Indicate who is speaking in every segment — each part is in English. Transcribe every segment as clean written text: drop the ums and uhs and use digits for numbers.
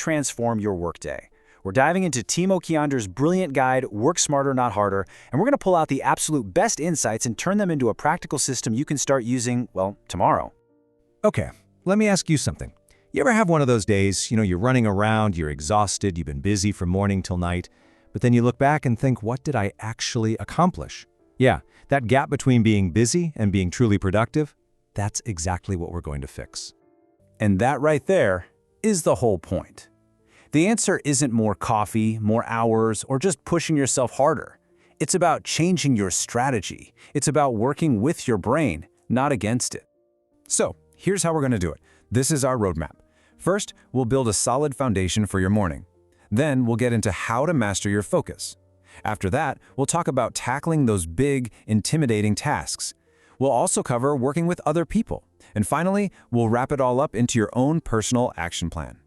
Speaker 1: transform your workday. We're diving into Timo Kiander's brilliant guide, Work Smarter, Not Harder, and we're going to pull out the absolute best insights and turn them into a practical system you can start using, well, tomorrow.
Speaker 2: Okay, let me ask you something. You ever have one of those days, you're running around, you're exhausted, you've been busy from morning till night, but then you look back and think, what did I actually accomplish? Yeah, that gap between being busy and being truly productive, that's exactly what we're going to fix.
Speaker 1: And that right there is the whole point. The answer isn't more coffee, more hours, or just pushing yourself harder. It's about changing your strategy. It's about working with your brain, not against it.
Speaker 3: So, here's how we're going to do it. This is our roadmap. First, we'll build a solid foundation for your morning. Then, we'll get into how to master your focus. After that, we'll talk about tackling those big, intimidating tasks. We'll also cover working with other people. And finally, we'll wrap it all up into your own personal action plan.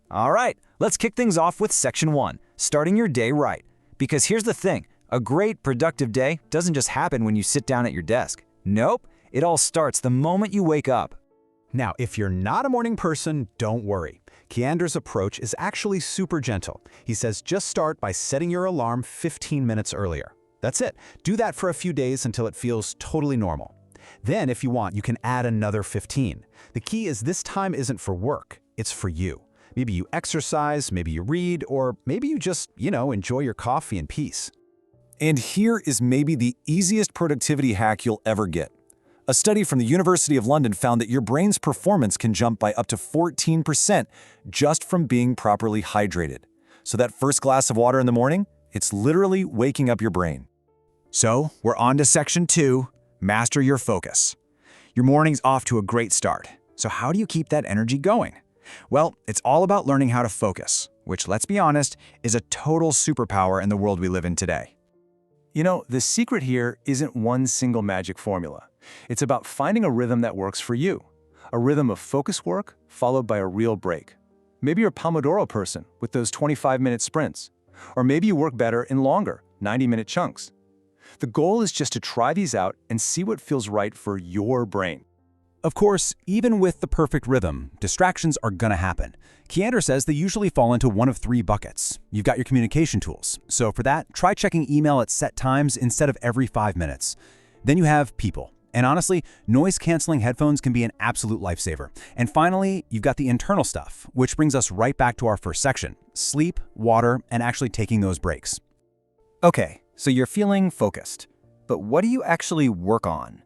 Speaker 1: All right, let's kick things off with Section 1, starting your day right. Because here's the thing, a great, productive day doesn't just happen when you sit down at your desk. Nope, it all starts the moment you wake up.
Speaker 4: Now, if you're not a morning person, don't worry. Kiander's approach is actually super gentle. He says just start by setting your alarm 15 minutes earlier. That's it. Do that for a few days until it feels totally normal. Then, if you want, you can add another 15. The key is this time isn't for work, it's for you. Maybe you exercise, maybe you read, or maybe you just, enjoy your coffee in peace.
Speaker 3: And here is maybe the easiest productivity hack you'll ever get. A study from the University of London found that your brain's performance can jump by up to 14% just from being properly hydrated. So that first glass of water in the morning, it's literally waking up your brain.
Speaker 1: So, we're on to Section 2, master your focus. Your morning's off to a great start. So how do you keep that energy going? Well, it's all about learning how to focus, which, let's be honest, is a total superpower in the world we live in today. The secret here isn't one single magic formula. It's about finding a rhythm that works for you. A rhythm of focus work followed by a real break. Maybe you're a Pomodoro person with those 25-minute sprints. Or maybe you work better in longer, 90-minute chunks. The goal is just to try these out and see what feels right for your brain.
Speaker 2: Of course, even with the perfect rhythm, distractions are gonna happen. Kiander says they usually fall into one of 3 buckets. You've got your communication tools. So for that, try checking email at set times instead of every 5 minutes. Then you have people. And honestly, noise-canceling headphones can be an absolute lifesaver. And finally, you've got the internal stuff, which brings us right back to our first section: sleep, water, and actually taking those breaks.
Speaker 1: Okay, so you're feeling focused. But what do you actually work on?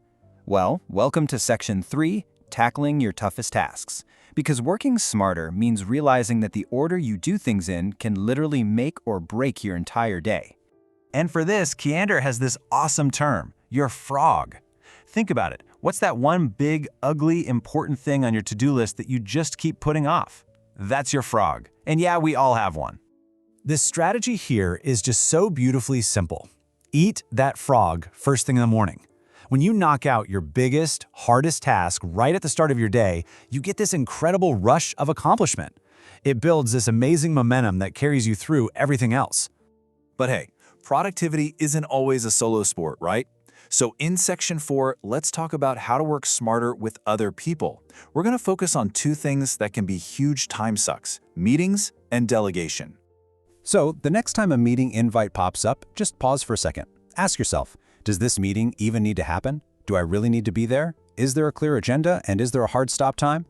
Speaker 1: Well, welcome to Section 3, tackling your toughest tasks. Because working smarter means realizing that the order you do things in can literally make or break your entire day. And for this, Kiander has this awesome term, your frog. Think about it. What's that one big, ugly, important thing on your to-do list that you just keep putting off? That's your frog. And yeah, we all have one.
Speaker 2: This strategy here is just so beautifully simple. Eat that frog first thing in the morning. When you knock out your biggest, hardest task right at the start of your day, you get this incredible rush of accomplishment. It builds this amazing momentum that carries you through everything else.
Speaker 3: But hey, productivity isn't always a solo sport, right? So in Section 4, let's talk about how to work smarter with other people. We're going to focus on 2 things that can be huge time sucks: meetings and delegation.
Speaker 2: So the next time a meeting invite pops up, just pause for a second. Ask yourself, does this meeting even need to happen? Do I really need to be there? Is there a clear agenda, and is there a hard stop time?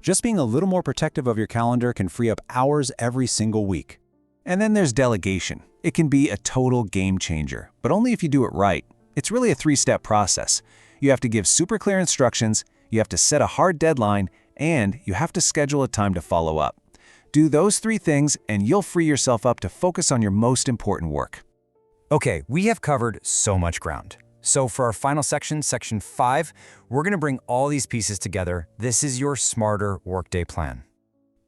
Speaker 2: Just being a little more protective of your calendar can free up hours every single week. And then there's delegation. It can be a total game changer, but only if you do it right. It's really a 3-step process. You have to give super clear instructions, you have to set a hard deadline, and you have to schedule a time to follow up. Do those 3 things and you'll free yourself up to focus on your most important work.
Speaker 5: Okay, we have covered so much ground. So for our final section, Section 5, we're gonna bring all these pieces together. This is your smarter workday plan.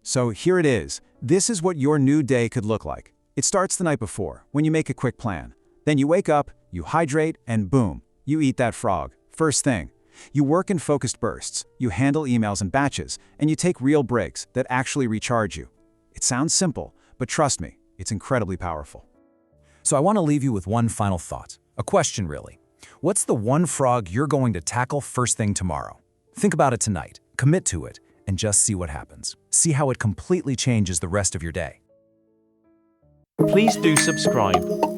Speaker 2: So here it is. This is what your new day could look like. It starts the night before, when you make a quick plan. Then you wake up, you hydrate, and boom, you eat that frog. First thing. You work in focused bursts, you handle emails in batches, and you take real breaks that actually recharge you. It sounds simple, but trust me, it's incredibly powerful.
Speaker 5: So I want to leave you with one final thought. A question, really. What's the one frog you're going to tackle first thing tomorrow? Think about it tonight, commit to it,
Speaker 1: and just see what happens. See how it completely changes the rest of your day.
Speaker 6: Please do subscribe.